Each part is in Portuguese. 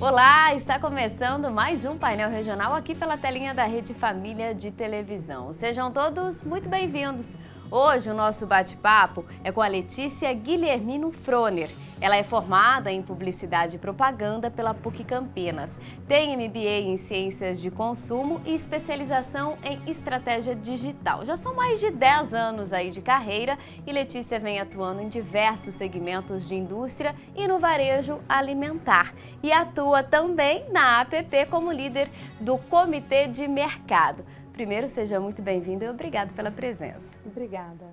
Olá, está começando mais um painel regional aqui pela telinha da Rede Família de Televisão. Sejam todos muito bem-vindos. Hoje o nosso bate-papo é com a Letícia Guilhermino Froner. Ela é formada em Publicidade e Propaganda pela PUC Campinas. Tem MBA em Ciências de Consumo e especialização em Estratégia Digital. Já são mais de 10 anos aí de carreira e Letícia vem atuando em diversos segmentos de indústria e no varejo alimentar. E atua também na APP como líder do Comitê de Mercado. Primeiro, seja muito bem-vindo e obrigado pela presença. Obrigada.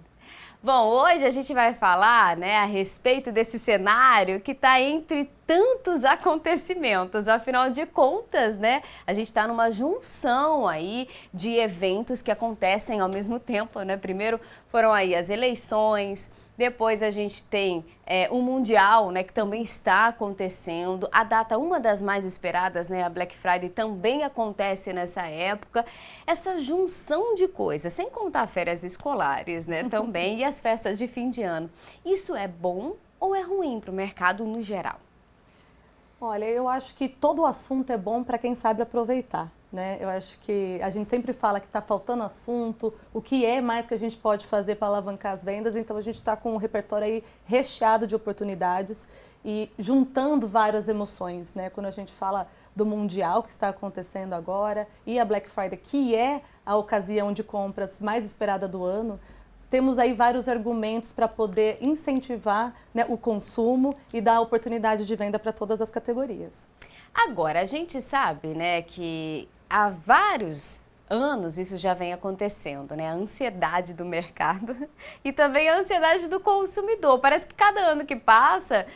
Bom, hoje a gente vai falar, a respeito desse cenário que está entre tantos acontecimentos. Afinal de contas, a gente está numa junção aí de eventos que acontecem ao mesmo tempo, Primeiro foram aí as eleições. Depois a gente tem o Mundial, que também está acontecendo. A data, uma das mais esperadas, a Black Friday, também acontece nessa época. Essa junção de coisas, sem contar férias escolares, também, e as festas de fim de ano. Isso é bom ou é ruim para o mercado no geral? Olha, eu acho que todo assunto é bom para quem sabe aproveitar. Eu acho que a gente sempre fala que está faltando assunto, o que é mais que a gente pode fazer para alavancar as vendas, então a gente está com um repertório aí recheado de oportunidades e juntando várias emoções, Quando a gente fala do Mundial que está acontecendo agora e a Black Friday, que é a ocasião de compras mais esperada do ano, temos aí vários argumentos para poder incentivar o consumo e dar oportunidade de venda para todas as categorias. Agora, a gente sabe, que há vários anos isso já vem acontecendo, a ansiedade do mercado e também a ansiedade do consumidor. Parece que cada ano que passa,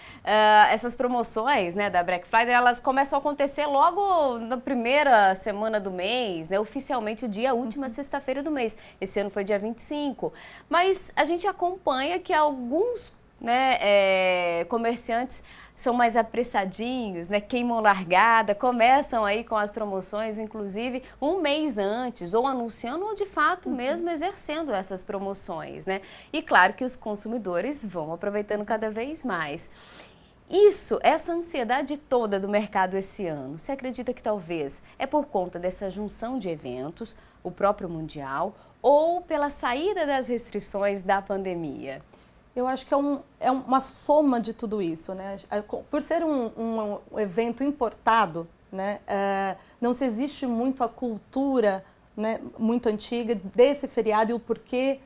essas promoções, da Black Friday, elas começam a acontecer logo na primeira semana do mês, oficialmente a última sexta-feira do mês. Esse ano foi dia 25. Mas a gente acompanha que alguns comerciantes são mais apressadinhos, queimam largada, começam aí com as promoções, inclusive um mês antes, ou anunciando, ou de fato mesmo exercendo essas promoções, E claro que os consumidores vão aproveitando cada vez mais. Essa ansiedade toda do mercado esse ano, você acredita que talvez é por conta dessa junção de eventos, o próprio Mundial, ou pela saída das restrições da pandemia? Eu acho que é uma soma de tudo isso, Por ser um evento importado, não se existe muito a cultura, muito antiga desse feriado e o porquê,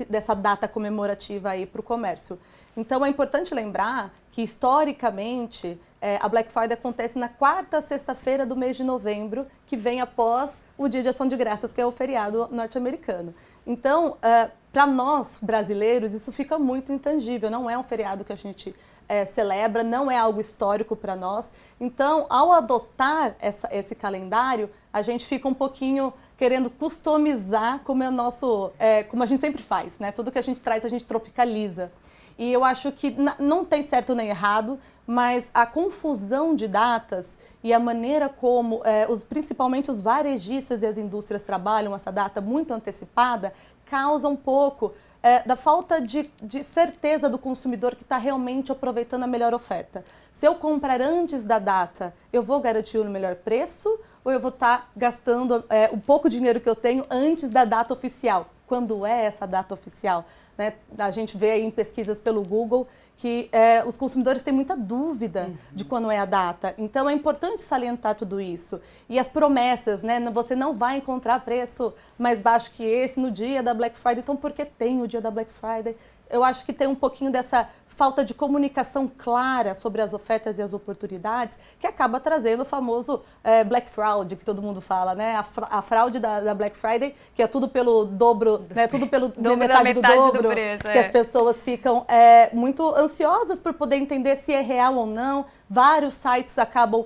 dessa data comemorativa aí para o comércio. Então é importante lembrar que historicamente a Black Friday acontece na quarta sexta-feira do mês de novembro, que vem após o Dia de Ação de Graças, que é o feriado norte-americano. Então, para nós brasileiros, isso fica muito intangível, não é um feriado que a gente celebra, não é algo histórico para nós. Então, ao adotar esse calendário, a gente fica um pouquinho querendo customizar como como a gente sempre faz, Tudo que a gente traz, a gente tropicaliza. E eu acho que não tem certo nem errado, mas a confusão de datas e a maneira como principalmente os varejistas e as indústrias trabalham essa data muito antecipada causa um pouco da falta de certeza do consumidor que está realmente aproveitando a melhor oferta. Se eu comprar antes da data, eu vou garantir o melhor preço ou eu vou estar gastando o pouco dinheiro que eu tenho antes da data oficial? Quando é essa data oficial? A gente vê aí em pesquisas pelo Google que os consumidores têm muita dúvida de quando é a data. Então, é importante salientar tudo isso. E as promessas, Você não vai encontrar preço mais baixo que esse no dia da Black Friday. Então, por que tem o dia da Black Friday? Eu acho que tem um pouquinho dessa falta de comunicação clara sobre as ofertas e as oportunidades que acaba trazendo o famoso Black Fraud, que todo mundo fala, A fraude da Black Friday, que é tudo pelo dobro, tudo pelo metade do dobro, preço, que as pessoas ficam muito ansiosas por poder entender se é real ou não. Vários sites acabam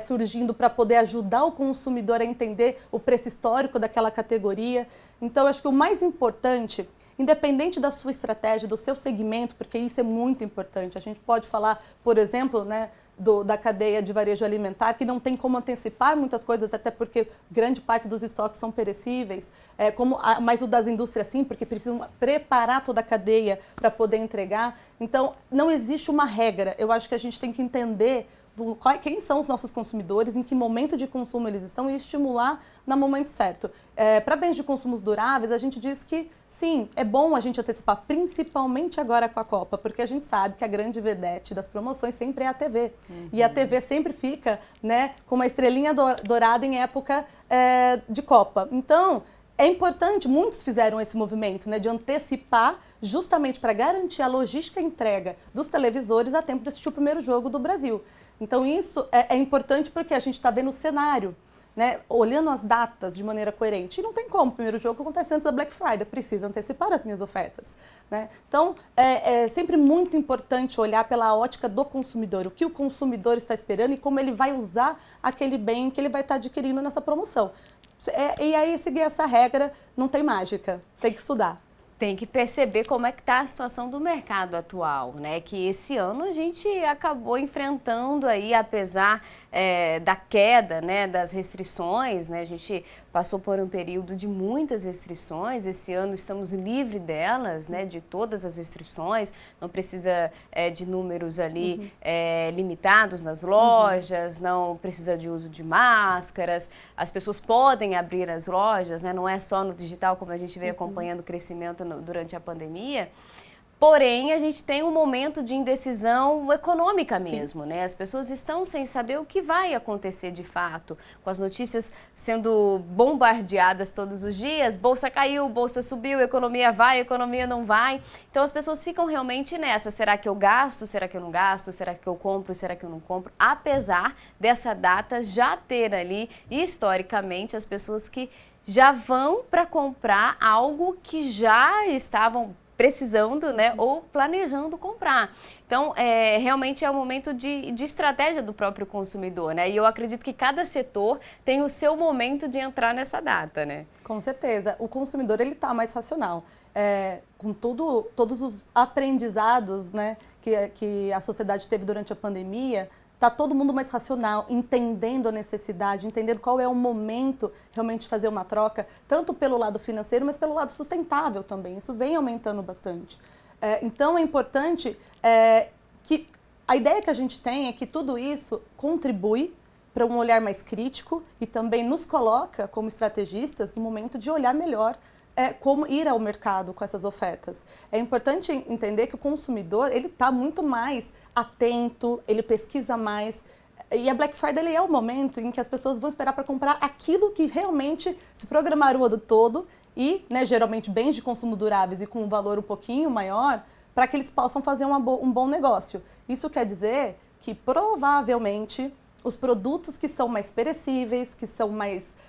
surgindo para poder ajudar o consumidor a entender o preço histórico daquela categoria. Então, acho que o mais importante, independente da sua estratégia, do seu segmento, porque isso é muito importante. A gente pode falar, por exemplo, da cadeia de varejo alimentar, que não tem como antecipar muitas coisas, até porque grande parte dos estoques são perecíveis, mas o das indústrias sim, porque precisam preparar toda a cadeia para poder entregar. Então, não existe uma regra. Eu acho que a gente tem que entender quem são os nossos consumidores, em que momento de consumo eles estão e estimular no momento certo. Para bens de consumos duráveis, a gente diz que sim, é bom a gente antecipar, principalmente agora com a Copa, porque a gente sabe que a grande vedete das promoções sempre é a TV. E a TV sempre fica, né, com uma estrelinha dourada em época de Copa. Então, é importante, muitos fizeram esse movimento, né, de antecipar justamente para garantir a logística e entrega dos televisores a tempo de assistir o primeiro jogo do Brasil. Então isso é importante porque a gente está vendo o cenário, né, olhando as datas de maneira coerente. E não tem como, o primeiro jogo acontece antes da Black Friday, preciso antecipar as minhas ofertas. Né? Então é sempre muito importante olhar pela ótica do consumidor, o que o consumidor está esperando e como ele vai usar aquele bem que ele vai estar adquirindo nessa promoção. E aí seguir essa regra não tem mágica, tem que estudar. Tem que perceber como é que está a situação do mercado atual, né? Que esse ano a gente acabou enfrentando aí, apesar da queda, né, das restrições, né? A gente passou por um período de muitas restrições, esse ano estamos livres delas, né, de todas as restrições, não precisa de números ali limitados nas lojas, não precisa de uso de máscaras, as pessoas podem abrir as lojas, né? Não é só no digital, como a gente veio acompanhando o crescimento durante a pandemia. Porém, a gente tem um momento de indecisão econômica mesmo, né? As pessoas estão sem saber o que vai acontecer de fato, com as notícias sendo bombardeadas todos os dias, bolsa caiu, bolsa subiu, economia vai, economia não vai. Então as pessoas ficam realmente nessa, será que eu gasto, será que eu não gasto, será que eu compro, será que eu não compro? Apesar dessa data já ter ali, historicamente, as pessoas que já vão para comprar algo que já estavam precisando, né, ou planejando comprar. Então, realmente é um momento de estratégia do próprio consumidor, né? E eu acredito que cada setor tem o seu momento de entrar nessa data, né? Com certeza. O consumidor, ele está mais racional. Com todos os aprendizados, né, que a sociedade teve durante a pandemia, está todo mundo mais racional, entendendo a necessidade, entendendo qual é o momento realmente de fazer uma troca, tanto pelo lado financeiro, mas pelo lado sustentável também. Isso vem aumentando bastante. Então, é importante que a ideia que a gente tem é que tudo isso contribui para um olhar mais crítico e também nos coloca, como estrategistas, no momento de olhar melhor como ir ao mercado com essas ofertas. É importante entender que o consumidor, ele está muito mais atento, ele pesquisa mais. E a Black Friday ele é o momento em que as pessoas vão esperar para comprar aquilo que realmente se programaram o ano todo e, né, geralmente, bens de consumo duráveis e com um valor um pouquinho maior, para que eles possam fazer um bom negócio. Isso quer dizer que, provavelmente, os produtos que são mais perecíveis, que são mais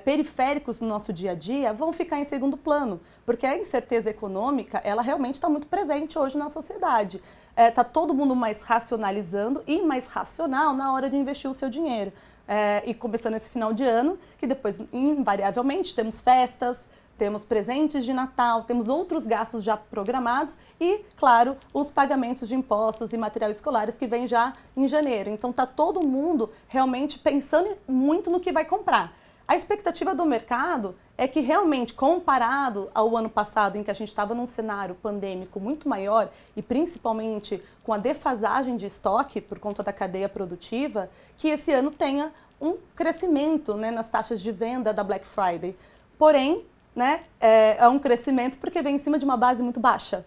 periféricos no nosso dia a dia, vão ficar em segundo plano, porque a incerteza econômica, ela realmente está muito presente hoje na sociedade. Está todo mundo mais racionalizando e mais racional na hora de investir o seu dinheiro. E começando esse final de ano, que depois, invariavelmente, temos festas, temos presentes de Natal, temos outros gastos já programados e, claro, os pagamentos de impostos e materiais escolares que vêm já em janeiro. Então, está todo mundo realmente pensando muito no que vai comprar. A expectativa do mercado é que realmente, comparado ao ano passado, em que a gente estava num cenário pandêmico muito maior e principalmente com a defasagem de estoque por conta da cadeia produtiva, que esse ano tenha um crescimento, né, nas taxas de venda da Black Friday. Porém, né, é um crescimento porque vem em cima de uma base muito baixa.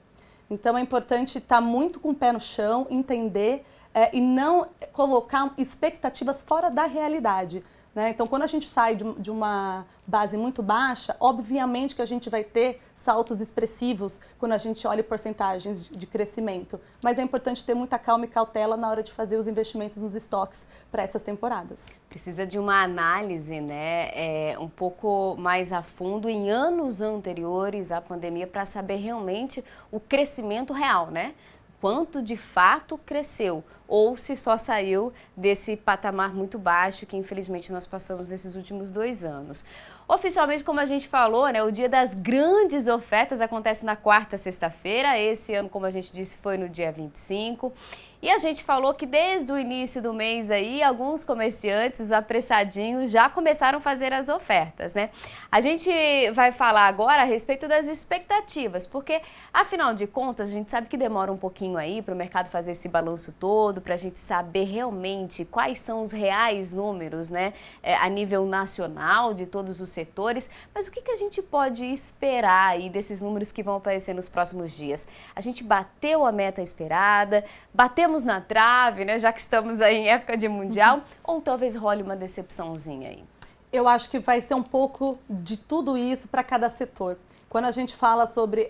Então é importante estar muito com o pé no chão, entender e não colocar expectativas fora da realidade. Né? Então, quando a gente sai de uma base muito baixa, obviamente que a gente vai ter saltos expressivos quando a gente olha porcentagens de crescimento. Mas é importante ter muita calma e cautela na hora de fazer os investimentos nos estoques para essas temporadas. Precisa de uma análise, né, um pouco mais a fundo em anos anteriores à pandemia para saber realmente o crescimento real, né? Quanto de fato cresceu ou se só saiu desse patamar muito baixo que infelizmente nós passamos nesses últimos 2 anos. Oficialmente, como a gente falou, né, o dia das grandes ofertas acontece na quarta sexta-feira. Esse ano, como a gente disse, foi no dia 25. E a gente falou que desde o início do mês aí, alguns comerciantes, os apressadinhos, já começaram a fazer as ofertas, né? A gente vai falar agora a respeito das expectativas, porque, afinal de contas, a gente sabe que demora um pouquinho aí para o mercado fazer esse balanço todo, para a gente saber realmente quais são os reais números, né, a nível nacional de todos os setores. Mas o que a gente pode esperar aí desses números que vão aparecer nos próximos dias? A gente bateu a meta esperada, batemos na trave, né, já que estamos aí em época de mundial, ou talvez role uma decepçãozinha aí? Eu acho que vai ser um pouco de tudo isso para cada setor. Quando a gente fala sobre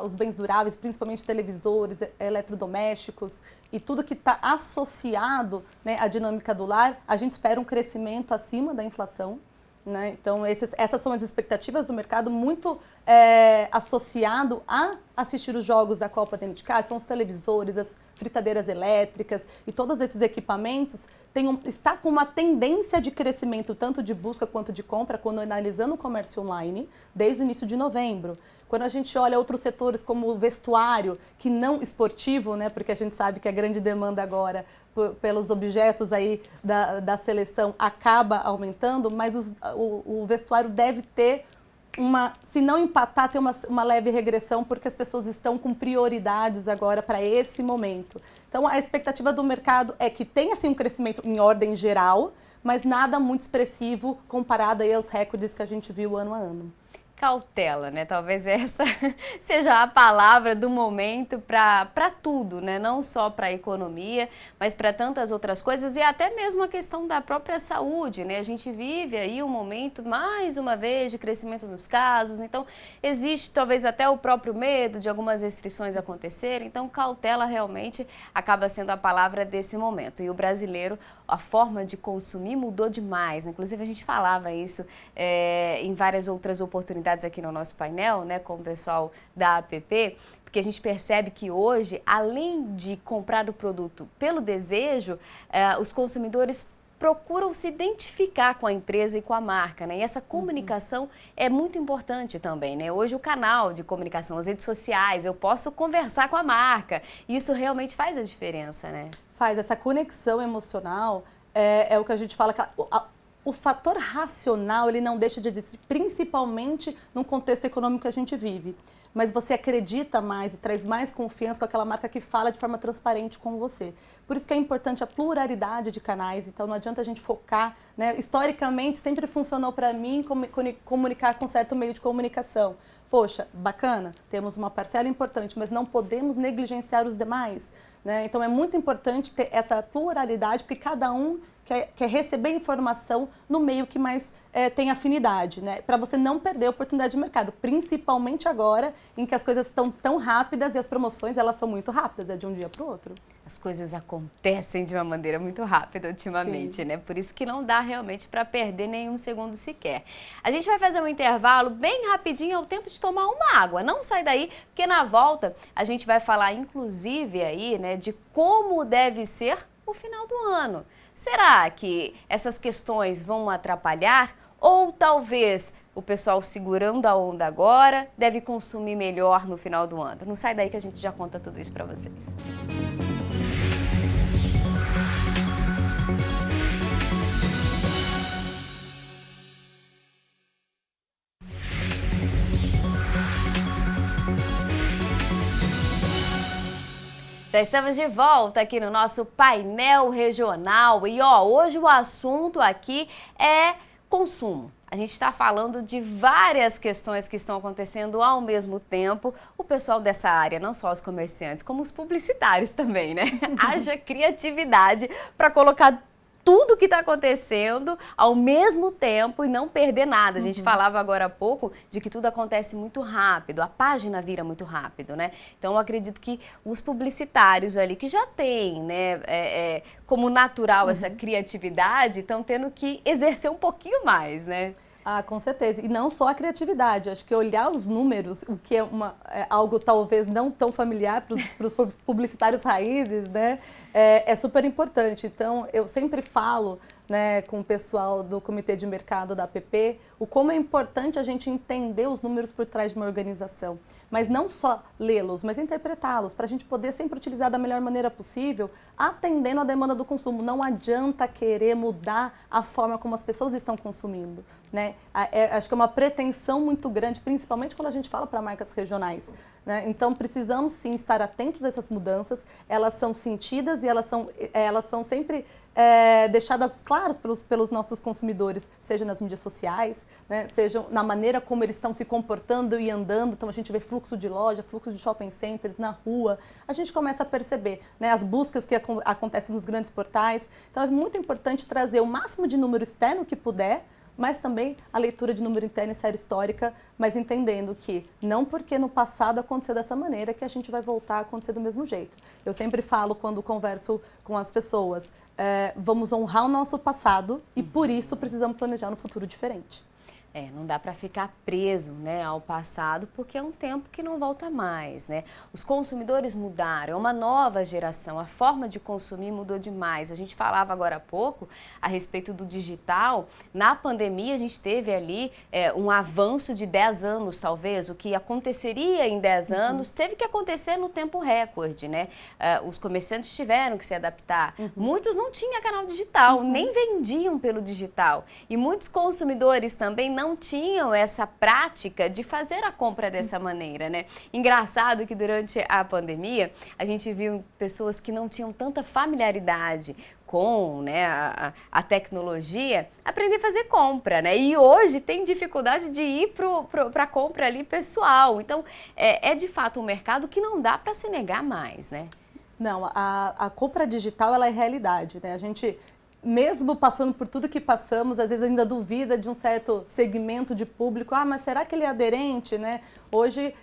os bens duráveis, principalmente televisores, eletrodomésticos e tudo que está associado, né, à dinâmica do lar, a gente espera um crescimento acima da inflação. Né? Então, essas são as expectativas do mercado, muito associado a assistir os jogos da Copa dentro de casa. São os televisores, as fritadeiras elétricas e todos esses equipamentos está com uma tendência de crescimento tanto de busca quanto de compra quando analisando o comércio online desde o início de novembro. Quando a gente olha outros setores como o vestuário, que não esportivo, né, porque a gente sabe que a grande demanda agora pelos objetos aí da seleção acaba aumentando, mas o vestuário deve ter se não empatar, ter uma leve regressão, porque as pessoas estão com prioridades agora para esse momento. Então, a expectativa do mercado é que tenha, assim, um crescimento em ordem geral, mas nada muito expressivo comparado aí aos recordes que a gente viu ano a ano. Cautela, né? Talvez essa seja a palavra do momento para tudo, né? Não só para a economia, mas para tantas outras coisas e até mesmo a questão da própria saúde, né? A gente vive aí um momento, mais uma vez, de crescimento dos casos, então existe talvez até o próprio medo de algumas restrições acontecerem, então cautela realmente acaba sendo a palavra desse momento. E o brasileiro, a forma de consumir mudou demais, inclusive a gente falava isso em várias outras oportunidades aqui no nosso painel, né, com o pessoal da APP, porque a gente percebe que hoje, além de comprar o produto pelo desejo, os consumidores procuram se identificar com a empresa e com a marca, né? E essa comunicação é muito importante também, né? Hoje o canal de comunicação, as redes sociais, eu posso conversar com a marca, e isso realmente faz a diferença, né? Faz, essa conexão emocional é o que a gente fala, o fator racional, ele não deixa de existir, principalmente num contexto econômico que a gente vive. Mas você acredita mais e traz mais confiança com aquela marca que fala de forma transparente com você. Por isso que é importante a pluralidade de canais, então não adianta a gente focar, né? Historicamente, sempre funcionou para mim comunicar com certo meio de comunicação. Poxa, bacana, temos uma parcela importante, mas não podemos negligenciar os demais, né? Então é muito importante ter essa pluralidade, porque cada um quer receber informação no meio que mais tem afinidade, né? Para você não perder a oportunidade de mercado, principalmente agora em que as coisas estão tão rápidas e as promoções elas são muito rápidas, é de um dia para o outro. As coisas acontecem de uma maneira muito rápida ultimamente, né? Por isso que não dá realmente para perder nenhum segundo sequer. A gente vai fazer um intervalo bem rapidinho, ao tempo de tomar uma água. Não sai daí, porque na volta a gente vai falar inclusive aí, né, de como deve ser o final do ano. Será que essas questões vão atrapalhar? Ou talvez o pessoal segurando a onda agora deve consumir melhor no final do ano? Não sai daí que a gente já conta tudo isso para vocês. Já estamos de volta aqui no nosso painel regional e hoje o assunto aqui é consumo. A gente está falando de várias questões que estão acontecendo ao mesmo tempo. O pessoal dessa área, não só os comerciantes, como os publicitários também, né? Haja criatividade para colocar tudo que está acontecendo ao mesmo tempo e não perder nada. A gente falava agora há pouco de que tudo acontece muito rápido, a página vira muito rápido, né? Então, eu acredito que os publicitários ali, que já têm, né, como natural essa criatividade, estão tendo que exercer um pouquinho mais, né? Ah, com certeza. E não só a criatividade. Acho que olhar os números, o que é algo talvez não tão familiar para os publicitários raízes, né? É super importante. Então, eu sempre falo né, com o pessoal do Comitê de Mercado da APP, o como é importante a gente entender os números por trás de uma organização, mas não só lê-los, mas interpretá-los, para a gente poder sempre utilizar da melhor maneira possível, atendendo a demanda do consumo. Não adianta querer mudar a forma como as pessoas estão consumindo, né? Acho que é uma pretensão muito grande, principalmente quando a gente fala para marcas regionais, né? Então, precisamos sim estar atentos a essas mudanças, elas são sentidas e elas são sempre deixadas claras pelos nossos consumidores, seja nas mídias sociais, né, seja na maneira como eles estão se comportando e andando. Então a gente vê fluxo de loja, fluxo de shopping centers na rua, a gente começa a perceber, né, as buscas que acontecem nos grandes portais. Então é muito importante trazer o máximo de número externo que puder, mas também a leitura de número interno e série histórica, mas entendendo que não porque no passado aconteceu dessa maneira que a gente vai voltar a acontecer do mesmo jeito. Eu sempre falo quando converso com as pessoas, vamos honrar o nosso passado e por isso precisamos planejar um futuro diferente. Não dá para ficar preso, né, ao passado, porque é um tempo que não volta mais, né? Os consumidores mudaram, é uma nova geração, a forma de consumir mudou demais. A gente falava agora há pouco a respeito do digital. Na pandemia a gente teve ali um avanço de 10 anos, talvez. O que aconteceria em 10 anos teve que acontecer no tempo recorde, né? Os comerciantes tiveram que se adaptar. Muitos não tinham canal digital, nem vendiam pelo digital. E muitos consumidores também não tinham essa prática de fazer a compra dessa maneira, né? Engraçado que durante a pandemia a gente viu pessoas que não tinham tanta familiaridade com, né, a tecnologia, aprender a fazer compra, né? E hoje tem dificuldade de ir para a compra ali pessoal. Então, é de fato um mercado que não dá para se negar mais, né? Não, a compra digital ela é realidade, né? A gente, mesmo passando por tudo que passamos, às vezes ainda duvida de um certo segmento de público. Mas será que ele é aderente, né? Hoje,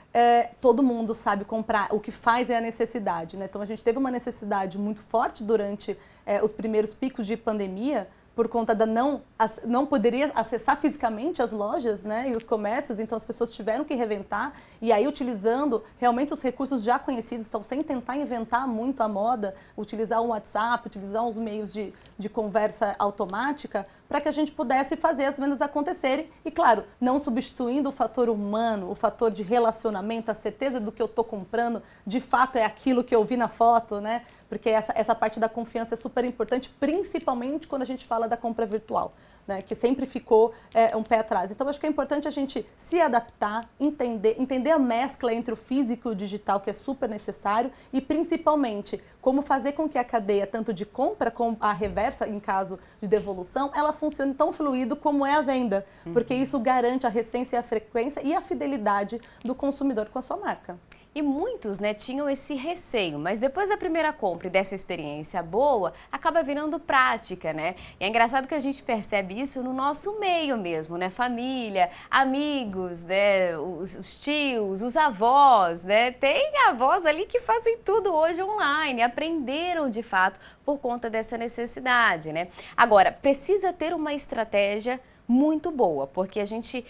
todo mundo sabe comprar, o que faz é a necessidade, né? Então, a gente teve uma necessidade muito forte durante os primeiros picos de pandemia, por conta da não poderia acessar fisicamente as lojas, né, e os comércios, então as pessoas tiveram que reventar, e aí utilizando realmente os recursos já conhecidos, então sem tentar inventar muito a moda, utilizar o WhatsApp, utilizar os meios de conversa automática, para que a gente pudesse fazer as vendas acontecerem, e claro, não substituindo o fator humano, o fator de relacionamento, a certeza do que eu estou comprando, de fato é aquilo que eu vi na foto, né? Porque essa parte da confiança é super importante, principalmente quando a gente fala da compra virtual, né, que sempre ficou um pé atrás. Então, acho que é importante a gente se adaptar, entender a mescla entre o físico e o digital, que é super necessário, e principalmente como fazer com que a cadeia, tanto de compra como a reversa, em caso de devolução, ela funcione tão fluido como é a venda, porque isso garante a recência, a frequência e a fidelidade do consumidor com a sua marca. E muitos, né, tinham esse receio, mas depois da primeira compra e dessa experiência boa, acaba virando prática, né? E é engraçado que a gente percebe isso no nosso meio mesmo, né? Família, amigos, né? Os tios, os avós, né? Tem avós ali que fazem tudo hoje online, aprenderam de fato por conta dessa necessidade, né? Agora, precisa ter uma estratégia muito boa, porque a gente,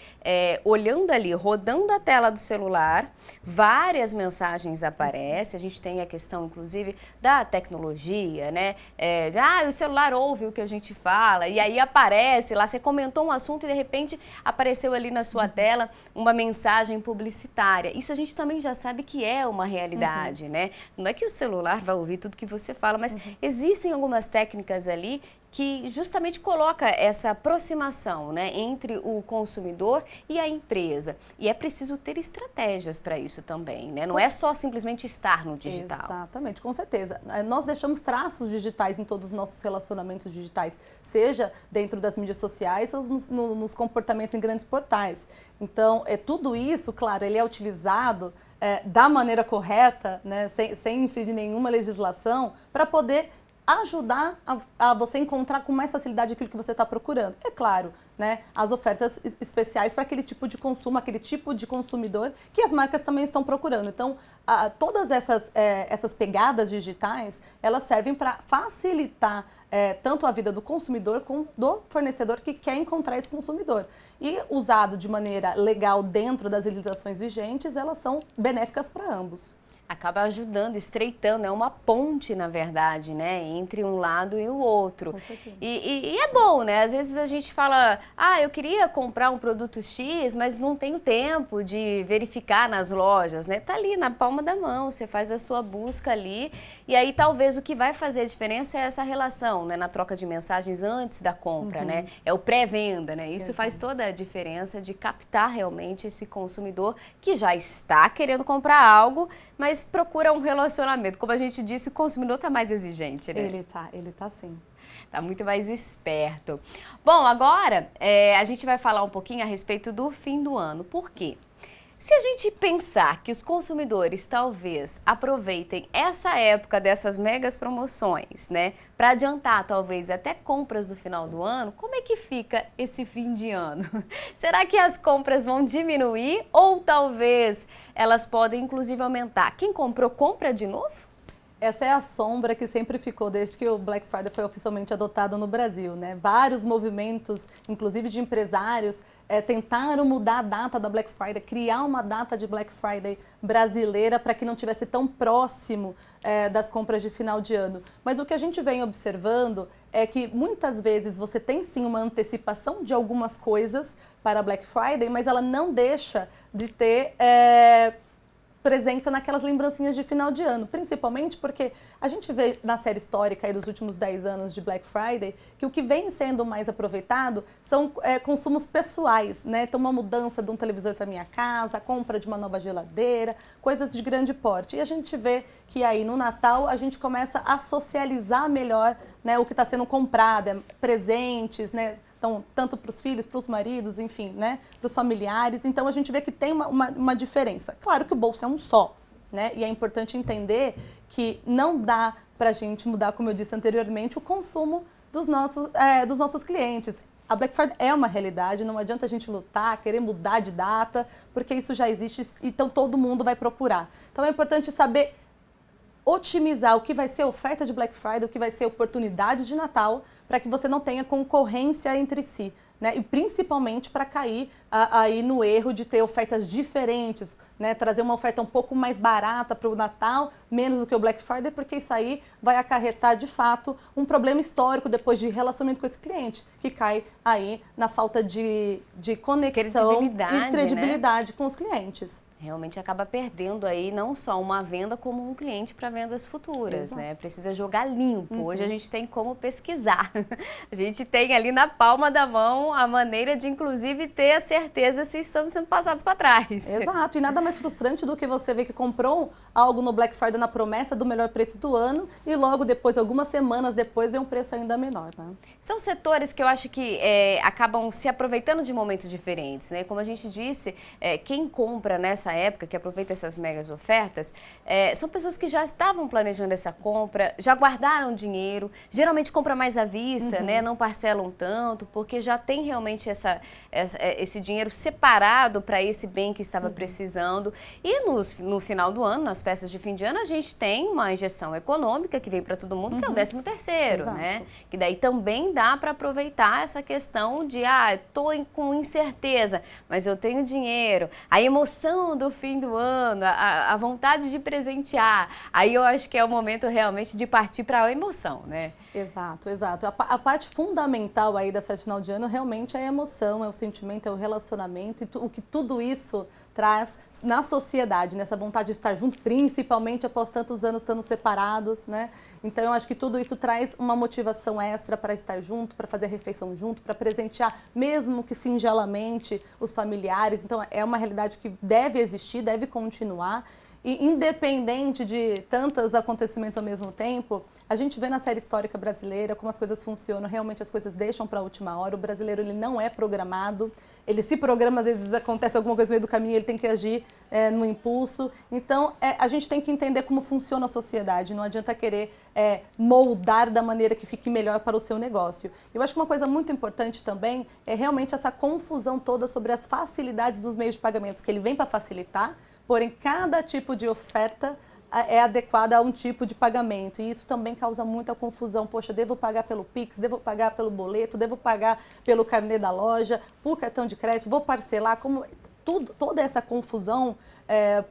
olhando ali, rodando a tela do celular, várias mensagens aparecem, a gente tem a questão, inclusive, da tecnologia, né? O celular ouve o que a gente fala, e aí aparece lá, você comentou um assunto e de repente apareceu ali na sua tela uma mensagem publicitária. Isso a gente também já sabe que é uma realidade, né? Não é que o celular vai ouvir tudo que você fala, mas existem algumas técnicas ali que justamente coloca essa aproximação, né, entre o consumidor e a empresa. E é preciso ter estratégias para isso também, né? Não é só simplesmente estar no digital. Exatamente, com certeza. Nós deixamos traços digitais em todos os nossos relacionamentos digitais, seja dentro das mídias sociais ou nos comportamentos em grandes portais. Então, tudo isso, claro, ele é utilizado da maneira correta, né, sem infringir nenhuma legislação, para poder ajudar a você encontrar com mais facilidade aquilo que você está procurando. É claro, né, as ofertas especiais para aquele tipo de consumo, aquele tipo de consumidor que as marcas também estão procurando. Então, todas essas pegadas digitais, elas servem para facilitar tanto a vida do consumidor como do fornecedor que quer encontrar esse consumidor. E usado de maneira legal dentro das legislações vigentes, elas são benéficas para ambos. acaba ajudando, estreitando, é uma ponte, na verdade, né, entre um lado e o outro. E é bom, né? Às vezes a gente fala, eu queria comprar um produto X, mas não tenho tempo de verificar nas lojas, né? Tá ali na palma da mão, você faz a sua busca ali, e aí talvez o que vai fazer a diferença é essa relação, né, na troca de mensagens antes da compra, né? É o pré-venda, né? Isso faz toda a diferença de captar realmente esse consumidor que já está querendo comprar algo, mas procura um relacionamento. Como a gente disse, o consumidor está mais exigente, né? Ele tá sim. Está muito mais esperto. Bom, agora a gente vai falar um pouquinho a respeito do fim do ano. Por quê? Se a gente pensar que os consumidores talvez aproveitem essa época dessas megas promoções, né, para adiantar talvez até compras do final do ano, como é que fica esse fim de ano? Será que as compras vão diminuir ou talvez elas podem inclusive aumentar? Quem comprou, compra de novo? Essa é a sombra que sempre ficou desde que o Black Friday foi oficialmente adotado no Brasil, né? Vários movimentos, inclusive de empresários, tentaram mudar a data da Black Friday, criar uma data de Black Friday brasileira para que não tivesse tão próximo das compras de final de ano. Mas o que a gente vem observando é que muitas vezes você tem sim uma antecipação de algumas coisas para a Black Friday, mas ela não deixa de ter presença naquelas lembrancinhas de final de ano, principalmente porque a gente vê na série histórica aí dos últimos 10 anos de Black Friday que o que vem sendo mais aproveitado são consumos pessoais, né? Então uma mudança de um televisor para minha casa, a compra de uma nova geladeira, coisas de grande porte. E a gente vê que aí no Natal a gente começa a socializar melhor, né, o que está sendo comprado, presentes, né? Então, tanto para os filhos, para os maridos, enfim, né, para os familiares. Então, a gente vê que tem uma diferença. Claro que o bolso é um só, né? E é importante entender que não dá para a gente mudar, como eu disse anteriormente, o consumo dos nossos clientes. A Black Friday é uma realidade, não adianta a gente lutar, querer mudar de data, porque isso já existe, então todo mundo vai procurar. Então, é importante saber otimizar o que vai ser oferta de Black Friday, o que vai ser oportunidade de Natal, para que você não tenha concorrência entre si, né? E principalmente para cair aí no erro de ter ofertas diferentes, né? Trazer uma oferta um pouco mais barata para o Natal, menos do que o Black Friday, porque isso aí vai acarretar de fato um problema histórico depois de relacionamento com esse cliente, que cai aí na falta de conexão e credibilidade, né, com os clientes. Realmente acaba perdendo aí não só uma venda como um cliente para vendas futuras, né? Precisa jogar limpo. Hoje a gente tem como pesquisar. A gente tem ali na palma da mão a maneira de inclusive ter a certeza se estamos sendo passados para trás. Exato. E nada mais frustrante do que você ver que comprou algo no Black Friday na promessa do melhor preço do ano e logo depois, algumas semanas depois, vem um preço ainda menor, né? São setores que eu acho que acabam se aproveitando de momentos diferentes, né? Como a gente disse, quem compra nessa época, que aproveita essas megas ofertas, são pessoas que já estavam planejando essa compra, já guardaram dinheiro, geralmente compra mais à vista, né? Não parcelam tanto, porque já tem realmente esse dinheiro separado para esse bem que estava precisando. E no final do ano, nas festas de fim de ano, a gente tem uma injeção econômica que vem para todo mundo, que é o 13º, né? Que daí também dá para aproveitar essa questão de, estou com incerteza, mas eu tenho dinheiro, a emoção do fim do ano, a vontade de presentear. Aí eu acho que é o momento realmente de partir para a emoção, né? Exato, exato. A parte fundamental aí dessa final de ano realmente é a emoção, é o sentimento, é o relacionamento e o que tudo isso traz na sociedade, nessa vontade de estar junto, principalmente após tantos anos estando separados, né? Então, eu acho que tudo isso traz uma motivação extra para estar junto, para fazer a refeição junto, para presentear, mesmo que singelamente, os familiares. Então, é uma realidade que deve existir, deve continuar. E independente de tantos acontecimentos ao mesmo tempo, a gente vê na série histórica brasileira como as coisas funcionam, realmente as coisas deixam para a última hora, o brasileiro ele não é programado, ele se programa, às vezes acontece alguma coisa no meio do caminho, ele tem que agir no impulso. Então, a gente tem que entender como funciona a sociedade, não adianta querer moldar da maneira que fique melhor para o seu negócio. Eu acho que uma coisa muito importante também é realmente essa confusão toda sobre as facilidades dos meios de pagamentos, que ele vem para facilitar, porém, cada tipo de oferta é adequada a um tipo de pagamento. E isso também causa muita confusão. Poxa, devo pagar pelo Pix, devo pagar pelo boleto, devo pagar pelo carnê da loja, por cartão de crédito, vou parcelar. toda essa confusão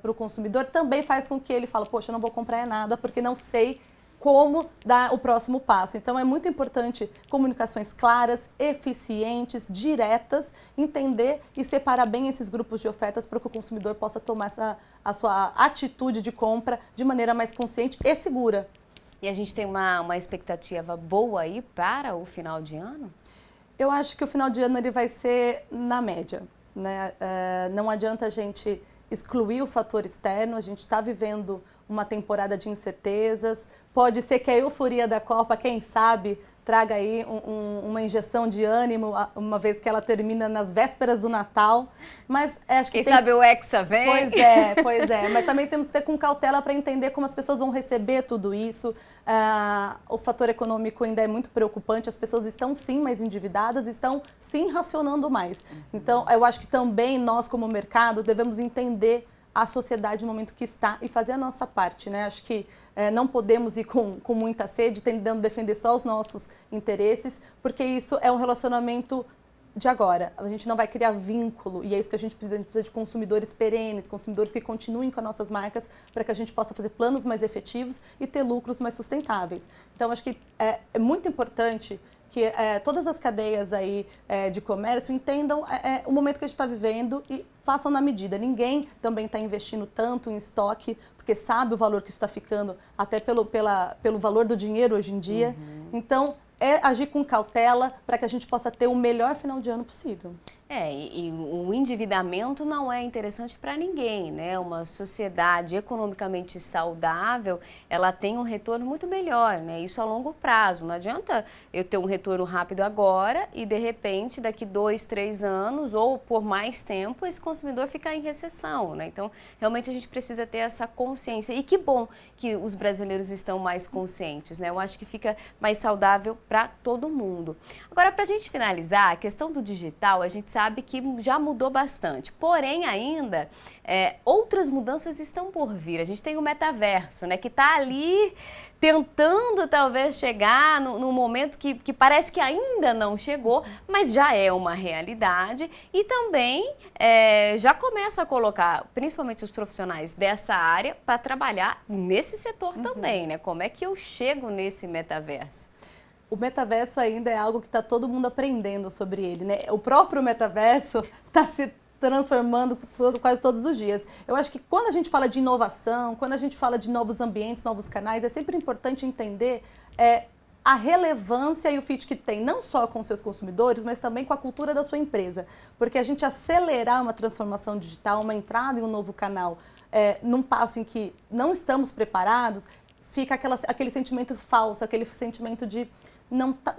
para o consumidor também faz com que ele fale, poxa, eu não vou comprar nada porque não sei como dar o próximo passo. Então, é muito importante comunicações claras, eficientes, diretas, entender e separar bem esses grupos de ofertas para que o consumidor possa tomar a sua atitude de compra de maneira mais consciente e segura. E a gente tem uma expectativa boa aí para o final de ano? Eu acho que o final de ano ele vai ser na média, né? Não adianta a gente excluir o fator externo, a gente está vivendo uma temporada de incertezas. Pode ser que a euforia da Copa, quem sabe, traga aí uma injeção de ânimo, uma vez que ela termina nas vésperas do Natal. Mas acho que quem sabe o Hexa vem? Pois é. Mas também temos que ter com cautela para entender como as pessoas vão receber tudo isso. O fator econômico ainda é muito preocupante. As pessoas estão sim mais endividadas, estão sim racionando mais. Então, eu acho que também nós, como mercado, devemos entender a sociedade no momento que está e fazer a nossa parte, né? Acho que não podemos ir com muita sede, tentando defender só os nossos interesses, porque isso é um relacionamento de agora. A gente não vai criar vínculo e é isso que a gente precisa de consumidores perenes, consumidores que continuem com as nossas marcas para que a gente possa fazer planos mais efetivos e ter lucros mais sustentáveis. Então, acho que é muito importante que todas as cadeias aí de comércio entendam o momento que a gente está vivendo e façam na medida. Ninguém também está investindo tanto em estoque, porque sabe o valor que isso está ficando, até pelo valor do dinheiro hoje em dia. Então, agir com cautela para que a gente possa ter o melhor final de ano possível. E o endividamento não é interessante para ninguém, né? Uma sociedade economicamente saudável, ela tem um retorno muito melhor, né? Isso a longo prazo. Não adianta eu ter um retorno rápido agora e, de repente, daqui 2, 3 anos ou por mais tempo, esse consumidor ficar em recessão, né? Então, realmente a gente precisa ter essa consciência. E que bom que os brasileiros estão mais conscientes, né? Eu acho que fica mais saudável para todo mundo. Agora, para a gente finalizar, a questão do digital, a gente sabe que já mudou bastante, porém ainda outras mudanças estão por vir. A gente tem o metaverso, né, que está ali tentando talvez chegar no momento que parece que ainda não chegou, mas já é uma realidade e também já começa a colocar, principalmente os profissionais dessa área, para trabalhar nesse setor também, né? Como é que eu chego nesse metaverso? O metaverso ainda é algo que está todo mundo aprendendo sobre ele, né? O próprio metaverso está se transformando quase todos os dias. Eu acho que quando a gente fala de inovação, quando a gente fala de novos ambientes, novos canais, é sempre importante entender a relevância e o fit que tem, não só com seus consumidores, mas também com a cultura da sua empresa. Porque a gente acelerar uma transformação digital, uma entrada em um novo canal, num passo em que não estamos preparados, fica aquele sentimento falso, aquele sentimento de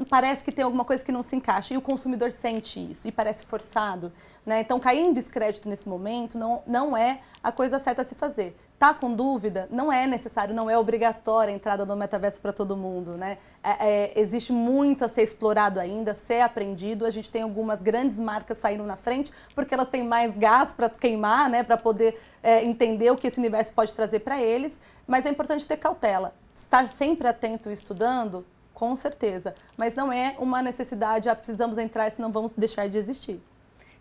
parece que tem alguma coisa que não se encaixa e o consumidor sente isso e parece forçado, né? Então, cair em descrédito nesse momento não é a coisa certa a se fazer. Tá com dúvida? Não é necessário, não é obrigatória a entrada no metaverso para todo mundo, né? Existe muito a ser explorado ainda, a ser aprendido. A gente tem algumas grandes marcas saindo na frente porque elas têm mais gás para queimar, né? Para poder entender o que esse universo pode trazer para eles. Mas é importante ter cautela. Estar sempre atento e estudando, com certeza. Mas não é uma necessidade, precisamos entrar, senão vamos deixar de existir.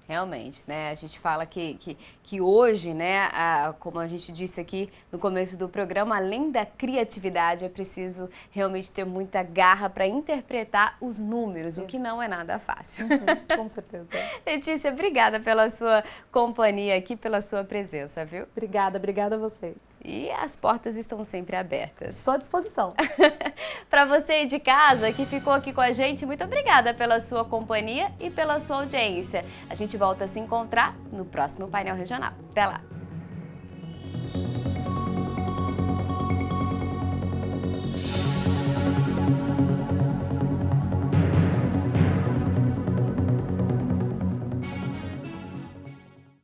Realmente, né? A gente fala que hoje, né, como a gente disse aqui no começo do programa, além da criatividade, é preciso realmente ter muita garra para interpretar os números, o que não é nada fácil. Com certeza. Letícia, obrigada pela sua companhia aqui, pela sua presença, viu? Obrigada a vocês. E as portas estão sempre abertas. Estou à disposição. Para você aí de casa que ficou aqui com a gente, muito obrigada pela sua companhia e pela sua audiência. A gente volta a se encontrar no próximo Painel Regional. Até lá!